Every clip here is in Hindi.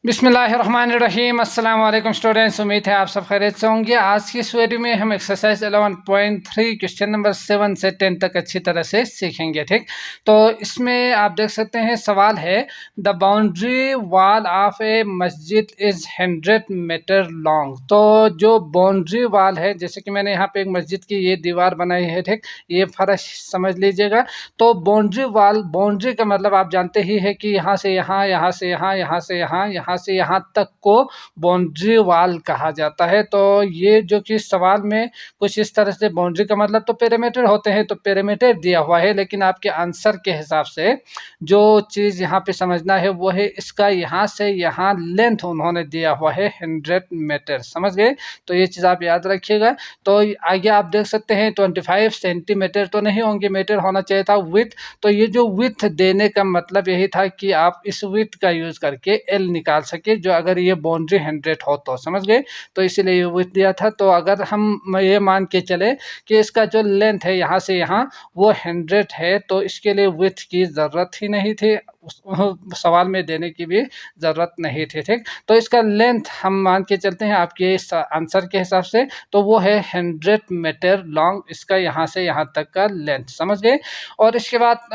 बिस्मिल्लाहिर्रहमानिर्रहीम। अस्सलाम वालेकुम स्टूडेंट्स, उम्मीद है आप सब खैरियत से होंगे। आज की इस वीडियो में हम एक्सरसाइज 11.3 क्वेश्चन नंबर 7 से 10 तक अच्छी तरह से सीखेंगे। ठीक, तो इसमें आप देख सकते हैं सवाल है, द बाउंड्री वॉल ऑफ ए मस्जिद इज़ 100 मीटर लॉन्ग। तो जो बाउंड्री वॉल है, जैसे कि मैंने यहाँ पे एक मस्जिद की ये दीवार बनाई है, ठीक, ये फर्श समझ लीजिएगा। तो बाउंड्री वॉल, बाउंड्री का मतलब आप जानते ही है कि यहाँ से यहाँ, यहाँ से यहाँ, यहाँ से यहाँ, यहाँ से यहाँ तक को बाउंड्री वॉल कहा जाता है। तो ये जो कि सवाल में कुछ इस तरह से, बाउंड्री का मतलब तो पेरीमीटर होते हैं, तो पेरीमीटर दिया हुआ है, लेकिन आपके आंसर के हिसाब से जो चीज़ यहाँ पे समझना है वो है इसका यहाँ से यहाँ लेंथ उन्होंने दिया हुआ है 100 मीटर। समझ गए? तो ये चीज़ आप याद रखिएगा। तो आगे आप देख सकते हैं 25 सेंटीमीटर तो नहीं होंगे, मीटर होना चाहिए था विथ। तो ये जो विथ देने का मतलब यही था कि आप इस विथ का यूज़ करके एल निकाल सके, जो अगर ये बाउंड्री 100 हो तो। समझ गए? तो इसीलिए ये विथ दिया था। तो अगर हम ये मान के चले कि इसका जो लेंथ है यहाँ से यहाँ वो 100 है, तो इसके लिए विथ की ज़रूरत ही नहीं थी, सवाल में देने की भी ज़रूरत नहीं थी। ठीक, तो इसका लेंथ हम मान के चलते हैं आपके इस आंसर के हिसाब से, तो वो है 100 मीटर लॉन्ग, इसका यहाँ से यहाँ तक का लेंथ। समझ गए? और इसके बाद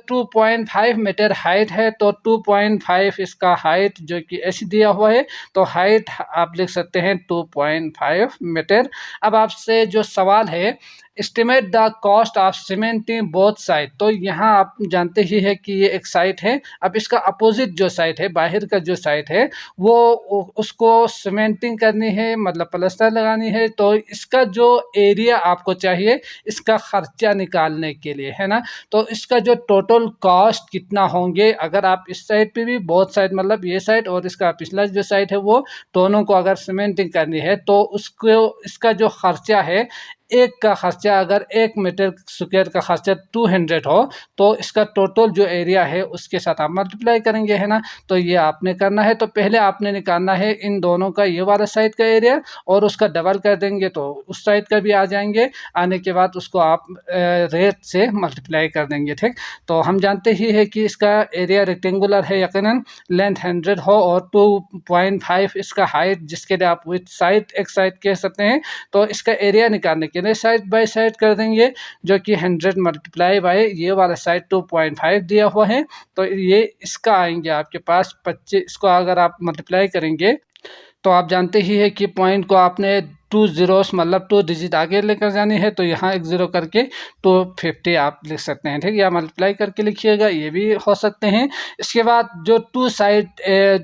2.5 मीटर हाइट है, तो 2.5 इसका हाइट जो कि एच दिया हुआ है, तो हाइट आप लिख सकते हैं 2.5 मीटर। अब आपसे जो सवाल है, estimate the cost of cementing both side. तो यहाँ आप जानते ही है कि ये एक साइड है, अब इसका अपोजिट जो साइड है, बाहर का जो साइड है, वो उसको सीमेंटिंग करनी है, मतलब प्लास्टर लगानी है। तो इसका जो एरिया आपको चाहिए इसका खर्चा निकालने के लिए, है ना। तो इसका जो टोटल कॉस्ट कितना होंगे, अगर आप इस साइड पे भी, बोथ साइड मतलब ये साइड और इसका पिछला जो साइड है, वो दोनों को अगर सीमेंटिंग करनी है तो उसको इसका जो खर्चा है, एक का खर्चा, अगर 1 मीटर स्क्वायर का खर्चा 200 हो, तो इसका टोटल जो एरिया है उसके साथ आप मल्टीप्लाई करेंगे, है ना। तो ये आपने करना है। तो पहले आपने निकालना है इन दोनों का, ये वाला साइड का एरिया, और उसका डबल कर देंगे तो उस साइड का भी आ जाएंगे। आने के बाद उसको आप रेट से मल्टीप्लाई कर देंगे। ठीक, तो हम जानते ही है कि इसका एरिया रेक्टेंगुलर है, यकीनन लेंथ 100 हो और 2.5 इसका हाइट, जिसके लिए आप विथ साइड एक साइड कह सकते हैं। तो इसका एरिया निकालने के लिए साइड बाय साइड कर देंगे, जो कि 100 मल्टीप्लाई बाय ये वाला साइड 2.5 दिया हुआ है, तो ये इसका आएंगे आपके पास 25। इसको अगर आप मल्टीप्लाई करेंगे तो आप जानते ही है कि पॉइंट को आपने 2 ज़ीरोस मतलब 2 डिजिट आगे लेकर जानी है, तो यहाँ एक ज़ीरो करके 250 आप लिख सकते हैं। ठीक, या मल्टीप्लाई करके लिखिएगा, ये भी हो सकते हैं। इसके बाद जो 2 साइड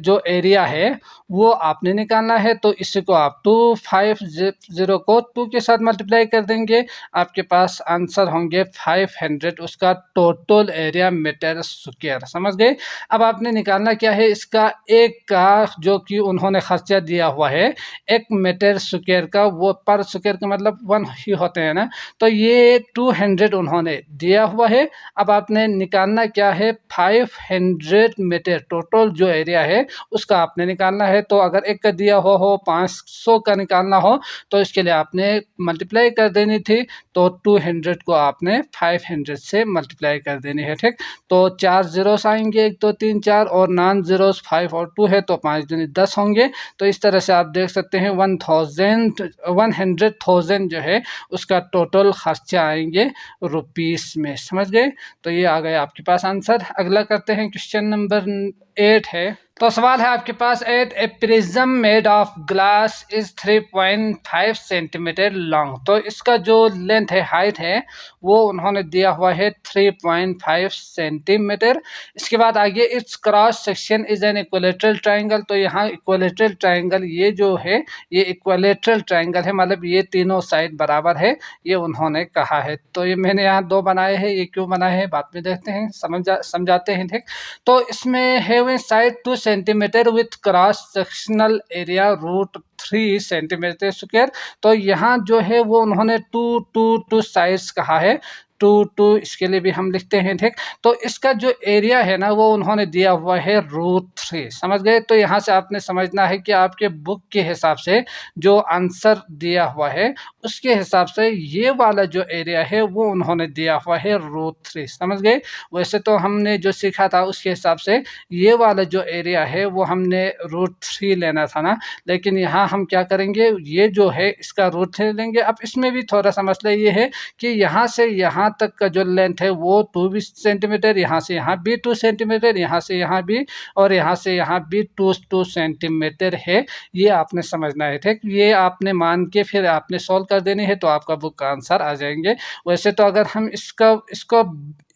जो एरिया है वो आपने निकालना है, तो इसी को आप 250 को 2 के साथ मल्टीप्लाई कर देंगे, आपके पास आंसर होंगे 500, उसका टोटल एरिया मीटर स्क्वायर। समझ गए? अब आपने निकालना क्या है, इसका एक का जो कि उन्होंने खर्चा दिया हुआ है 1 मीटर स्क्वायर का, वो पर स्क्वायर का मतलब 1 ही होते हैं ना, तो ये 200 उन्होंने दिया हुआ है। अब आपने निकालना क्या है, 500 मीटर टोटल जो एरिया है उसका आपने निकालना है। तो अगर एक का दिया हो 500 का निकालना हो, तो इसके लिए आपने मल्टीप्लाई कर देनी थी, तो 200 को आपने 500 से मल्टीप्लाई कर देनी है। ठीक, तो 4 ज़ीरोस आएंगे, 1 2 3 4, और नॉन ज़ीरोस 5 और 2 है, तो 5 दूनी 10 होंगे। तो इस तरह से आप देख सकते हैं 100,000 जो है उसका टोटल खर्चा आएंगे रुपीस में। समझ गए? तो ये आ गए आपके पास आंसर। अगला करते हैं, क्वेश्चन नंबर 8 है। तो सवाल है आपके पास, at a prism made of glass is 3.5 centimetre long. तो इसका जो लेंथ है, हाइट है, वो उन्होंने दिया हुआ है 3.5 सेंटीमीटर। इसके बाद आगे, it's cross section is an equilateral triangle. तो यहाँ इक्विलेटरल ट्राइंगल, ये जो है ये इक्विलेटरल ट्राइंगल है, मतलब ये तीनों साइड बराबर है, ये उन्होंने कहा है। तो ये मैंने यहाँ 2 बनाए हैं, ये क्यों बनाए हैं बाद में देखते हैं, समझाते हैं। ठीक, तो इसमें है side 2 centimetre with cross sectional area √3 centimetre square. तो यहाँ जो है वो उन्होंने 2 साइड्स कहा है, 2 इसके लिए भी हम लिखते हैं, ठीक। तो इसका जो एरिया है ना वो उन्होंने दिया हुआ है √3, समझ गए। तो यहाँ से आपने समझना है कि आपके बुक के हिसाब से जो आंसर दिया हुआ है उसके हिसाब से ये वाला जो एरिया है वो उन्होंने दिया हुआ है √3, समझ गए। वैसे तो हमने जो सीखा था उसके हिसाब से ये वाला जो एरिया है वो हमने √3 लेना था ना, लेकिन यहाँ हम क्या करेंगे, ये जो है इसका √3 लेंगे। अब इसमें भी थोड़ा सा मसला ये है कि यहाँ से यहाँ तक का जो लेंथ है वो 2 सेंटीमीटर, यहाँ से यहाँ भी 2 सेंटीमीटर, यहाँ से यहाँ भी और यहाँ से यहाँ भी 2 सेंटीमीटर है। ये आपने समझना है, ठीक। ये आपने मान के फिर आपने सॉल्व कर देनी है तो आपका बुक का आंसर आ जाएंगे। वैसे तो अगर हम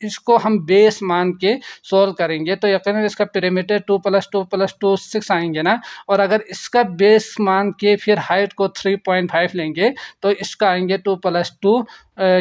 इसको हम बेस मान के सोल्व करेंगे तो यकीनन इसका पेरीमीटर 2 + 2 + 2 6 आएंगे ना, और अगर इसका बेस मान के फिर हाइट को 3.5 लेंगे तो इसका आएंगे 2 + 2,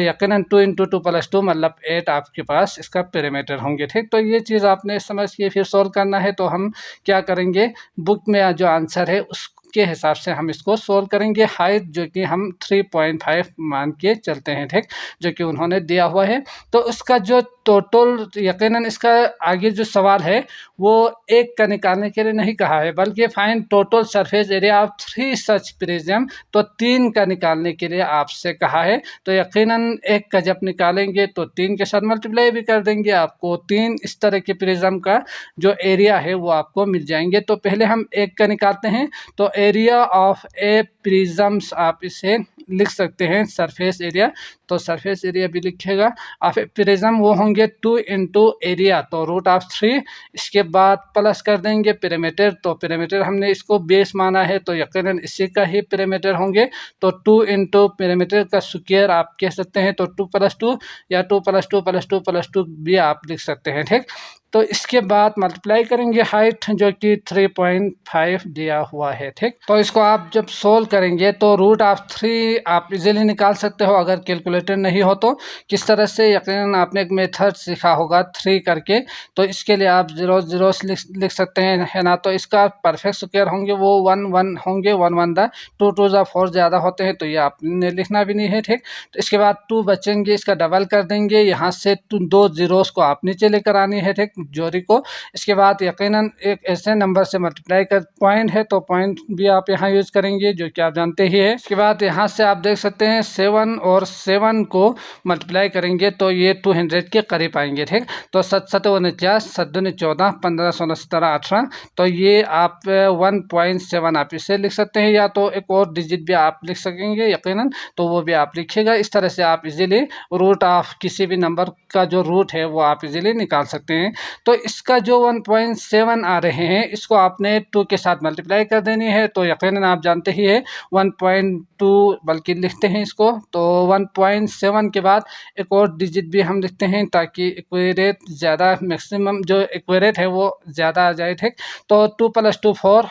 यकीनन 2 × 2 + 2 मतलब 8 आपके पास इसका पेरीमीटर होंगे, ठीक। तो ये चीज़ आपने समझ के फिर सोल्व करना है। तो हम क्या करेंगे, बुक में जो आंसर है उसके हिसाब से हम इसको सोल्व करेंगे। हाइट जो कि हम 3.5 मान के चलते हैं, ठीक, जो कि उन्होंने दिया हुआ है। तो उसका जो टोटल, यकीनन इसका आगे जो सवाल है वो एक का निकालने के लिए नहीं कहा है, बल्कि find total surface area of 3 such prism, तो 3 का निकालने के लिए आपसे कहा है। तो यकीनन एक का जब निकालेंगे तो 3 के साथ मल्टीप्लाई भी कर देंगे, आपको 3 इस तरह के प्रिज्म का जो एरिया है वो आपको मिल जाएंगे। तो पहले हम एक का निकालते हैं। तो एरिया ऑफ ए प्रिज्म्स आप इसे लिख सकते हैं सरफेस एरिया, तो सरफेस एरिया भी लिखेगा ऑफ ए प्रिज्म वो होंगे 2 × एरिया, तो √3, इसके बाद प्लस कर देंगे पेरीमीटर। तो पेरीमीटर हमने इसको बेस माना है तो यकीनन इसी का ही पेरीमीटर होंगे। तो 2 × पेरीमीटर का स्क्वायर आप कह सकते हैं, तो 2 + 2 या 2 + 2 + 2 + 2 भी आप लिख सकते हैं, ठीक। तो इसके बाद मल्टीप्लाई करेंगे हाइट जो कि 3.5 दिया हुआ है, ठीक। तो इसको आप जब सोल्व करेंगे तो √3 आप इजीली निकाल सकते हो अगर कैलकुलेटर नहीं हो तो। किस तरह से, यकीनन आपने एक मेथड सीखा होगा 3 करके, तो इसके लिए आप 0 0 लिख सकते हैं, है ना। तो इसका परफेक्ट स्क्वायर होंगे वो 1 1 होंगे, 1 1 दा 2 2 ज़ा 4 ज़्यादा होते हैं तो ये आपने लिखना भी नहीं है, ठीक। तो इसके बाद 2 बचेंगे, इसका डबल कर देंगे, यहाँ से 2 ज़ीरोस को आप नीचे लेकर आनी है, ठीक, जोड़ी को। इसके बाद यकीनन एक ऐसे नंबर से मल्टीप्लाई कर, पॉइंट है तो पॉइंट भी आप यहाँ यूज करेंगे जो कि आप जानते ही है। इसके बाद यहाँ से आप देख सकते हैं 7 और 7 को मल्टीप्लाई करेंगे तो ये 200 के करीब आएंगे, ठीक। तो 7 7 49, 7 2 14, 15 16 17 18, तो ये आप 1.7 आप इसे लिख सकते हैं, या तो एक और डिजिट भी आप लिख सकेंगे यकीनन, तो वो भी आप लिखिएगा। इस तरह से आप इजीली रूट ऑफ किसी भी नंबर का जो रूट है वो आप इजीली निकाल सकते हैं। तो इसका जो 1.7 आ रहे हैं इसको आपने 2 के साथ मल्टीप्लाई कर देनी है, तो यकीनन आप जानते ही है 1.2 बल्कि लिखते हैं इसको। तो 1.7 के बाद एक और डिजिट भी हम लिखते हैं ताकि इक्वेरेट ज़्यादा, मैक्सिमम जो इक्वेरेट है वो ज़्यादा आ जाए, ठीक। तो 2 + 2 4,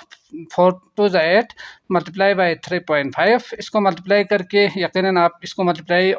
4 2 8 मल्टीप्लाई बाई 3.5, इसको मल्टीप्लाई करके यकीनन आप इसको मल्टीप्लाई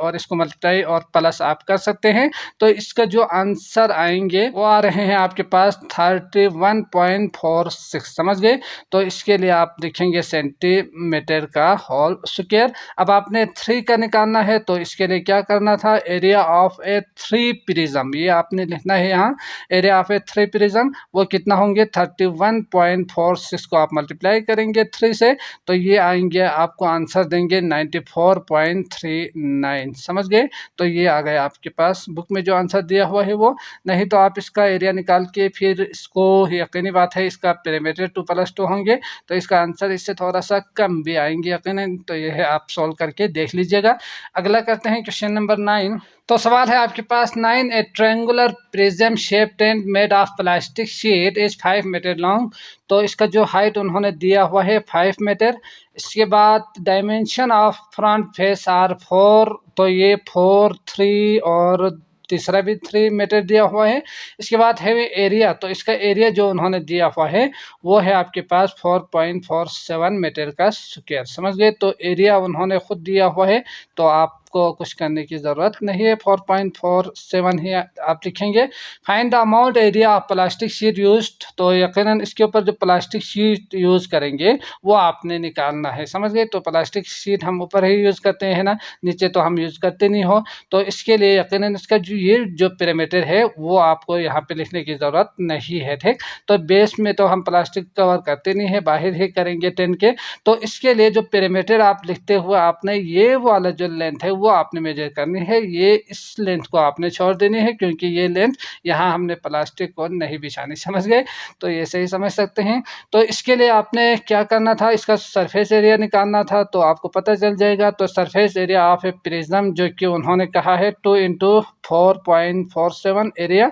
और प्लस आप कर सकते हैं। तो इसका जो आंसर आएंगे वो आ रहे हैं आपके पास 31.46, समझ गए। तो इसके लिए आप लिखेंगे सेंटीमीटर का होल स्क्वायर। अब आपने 3 का निकालना है तो इसके लिए क्या करना था, एरिया ऑफ ए 3 प्रिज्म, ये आपने लिखना है यहाँ। एरिया ऑफ ए 3 प्रिज्म वो कितना होंगे, 31.46 को आप मल्टीप्लाई करेंगे 3 से तो ये आएंगे, आपको आंसर देंगे 94.39, समझ गए। तो ये आ गया आपके पास बुक में जो आंसर दिया हुआ है वो। नहीं तो आप इसका एरिया निकाल के फिर इसको, यकीनी बात है इसका पेरीमीटर 2 + 2 होंगे तो इसका आंसर इससे थोड़ा सा कम भी आएंगे यकीनन। तो यह है, आप सॉल्व करके देख लीजिएगा। अगला करते हैं क्वेश्चन नंबर 9। तो सवाल है आपके पास 9, a triangular prism shape tent made of plastic sheet is 5 metre long. तो इसका जो हाइट उन्होंने दिया हुआ है 5 मीटर। इसके बाद dimension of front face are 4, तो ये 4 3 और तीसरा भी 3 मीटर दिया हुआ है। इसके बाद है एरिया, तो इसका एरिया जो उन्होंने दिया हुआ है वो है आपके पास 4.47 मीटर का स्क्वायर, समझ गए। तो एरिया उन्होंने खुद दिया हुआ है तो आपको आपको कुछ करने की ज़रूरत नहीं है, 4.47 ही आप लिखेंगे। Find the amount area of plastic sheet used, तो यकीनन इसके ऊपर जो प्लास्टिक शीट यूज़ करेंगे वो आपने निकालना है, समझ गए। तो प्लास्टिक शीट हम ऊपर ही यूज़ करते हैं ना, नीचे तो हम यूज़ करते नहीं हो, तो इसके लिए यकीनन इसका जो पेरीमीटर है वो आपको यहाँ पे लिखने की ज़रूरत नहीं है, ठीक। तो बेस में तो हम प्लास्टिक कवर करते नहीं है, बाहर ही करेंगे 10 के। तो इसके लिए जो पेरीमीटर आप लिखते हुए आपने ये वाला जो लेंथ है वो आपने मेजर करनी है, ये इस लेंथ को आपने छोड़ देनी है, क्योंकि ये लेंथ यहाँ हमने प्लास्टिक को नहीं बिछानी, समझ गए। तो ये सही समझ सकते हैं। तो इसके लिए आपने क्या करना था, इसका सरफेस एरिया निकालना था, तो आपको पता चल जाएगा। तो surface area of a prism जो कि उन्होंने कहा है 2 × 4.47 एरिया,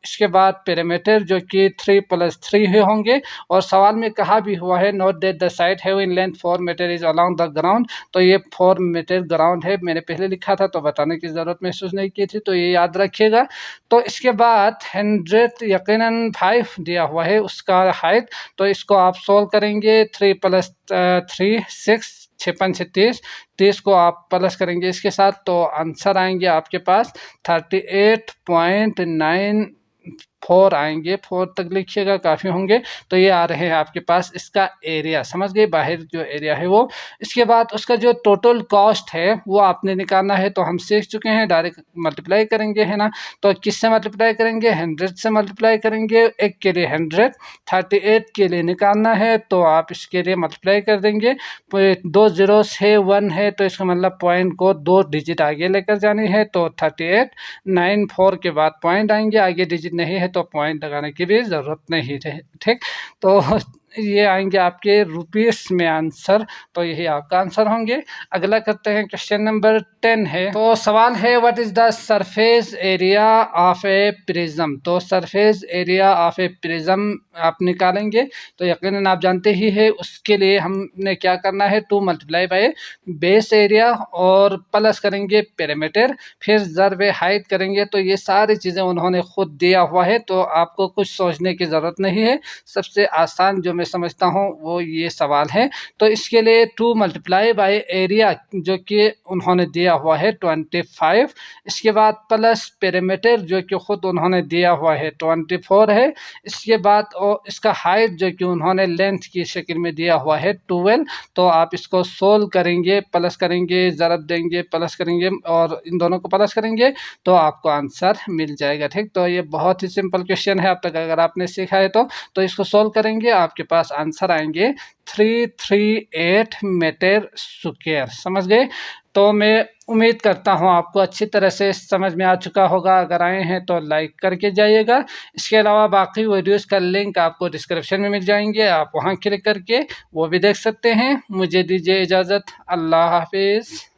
इसके बाद पेरीमीटर जो कि 3 + 3 ही होंगे। और सवाल में कहा भी हुआ है note that the side have in length 4 metre is along the ground, तो ये 4 मीटर ग्राउंड है, मैंने पहले लिखा था तो बताने की ज़रूरत महसूस नहीं की थी, तो ये याद रखिएगा। तो इसके बाद 100 यकीनन 5 दिया हुआ है उसका हाइट, तो इसको आप सोल्व करेंगे। 3 + 3 6, 6 × 5 = 30, 30 को आप प्लस करेंगे इसके साथ, तो आंसर आएंगे आपके पास 38.94 आएंगे। 4 तक लिखिएगा, काफ़ी होंगे। तो ये आ रहे हैं आपके पास इसका एरिया, समझ गए, बाहर जो एरिया है वो। इसके बाद उसका जो टोटल कॉस्ट है वो आपने निकालना है, तो हम सीख चुके हैं, डायरेक्ट मल्टीप्लाई करेंगे, है ना। तो किससे मल्टीप्लाई करेंगे, 100 से मल्टीप्लाई करेंगे। एक के लिए 100, 38 के लिए निकालना है, तो आप इसके लिए मल्टीप्लाई कर देंगे। 2 0 से 1 है, तो इसका मतलब पॉइंट को 2 डिजिट आगे लेकर जानी है, तो 38.94 के बाद पॉइंट आएंगे, आगे डिजिट नहीं है तो पॉइंट लगाने की भी ज़रूरत नहीं है, ठीक। तो ये आएंगे आपके रुपीस में आंसर, तो यही आपका आंसर होंगे। अगला करते हैं, क्वेश्चन नंबर 10 है। तो सवाल है what is the surface area of a prism, तो surface area of a prism आप निकालेंगे। तो यकीनन आप जानते ही है, उसके लिए हमने क्या करना है, 2 × बेस एरिया और प्लस करेंगे पेरीमीटर, फिर ज़र्ब हाइट करेंगे। तो ये सारी चीज़ें उन्होंने खुद दिया हुआ है, तो आपको कुछ सोचने की ज़रूरत नहीं है। सबसे आसान जो मैं समझता हूँ वो ये सवाल है। तो इसके लिए 2 × एरिया जो कि उन्होंने दिया हुआ है 25, इसके बाद प्लस पेरीमीटर जो कि खुद उन्होंने दिया हुआ है 24 है, इसके बाद और इसका हाइट जो कि उन्होंने लेंथ की शक्ल में दिया हुआ है 12। तो आप इसको सोल्व करेंगे, प्लस करेंगे, ज़रब देंगे, प्लस करेंगे और इन दोनों को प्लस करेंगे, तो आपको आंसर मिल जाएगा, ठीक। तो ये बहुत ही सिंपल क्वेश्चन है अब तक अगर आपने सीखा है तो इसको सोल्व करेंगे, आपके पास आंसर आएंगे 338 मीटर स्क्वायर, समझ गए। तो मैं उम्मीद करता हूँ आपको अच्छी तरह से समझ में आ चुका होगा। अगर आए हैं तो लाइक करके जाइएगा। इसके अलावा बाकी वीडियोस का लिंक आपको डिस्क्रिप्शन में मिल जाएंगे, आप वहाँ क्लिक करके वो भी देख सकते हैं। मुझे दीजिए इजाज़त, अल्लाह हाफिज़।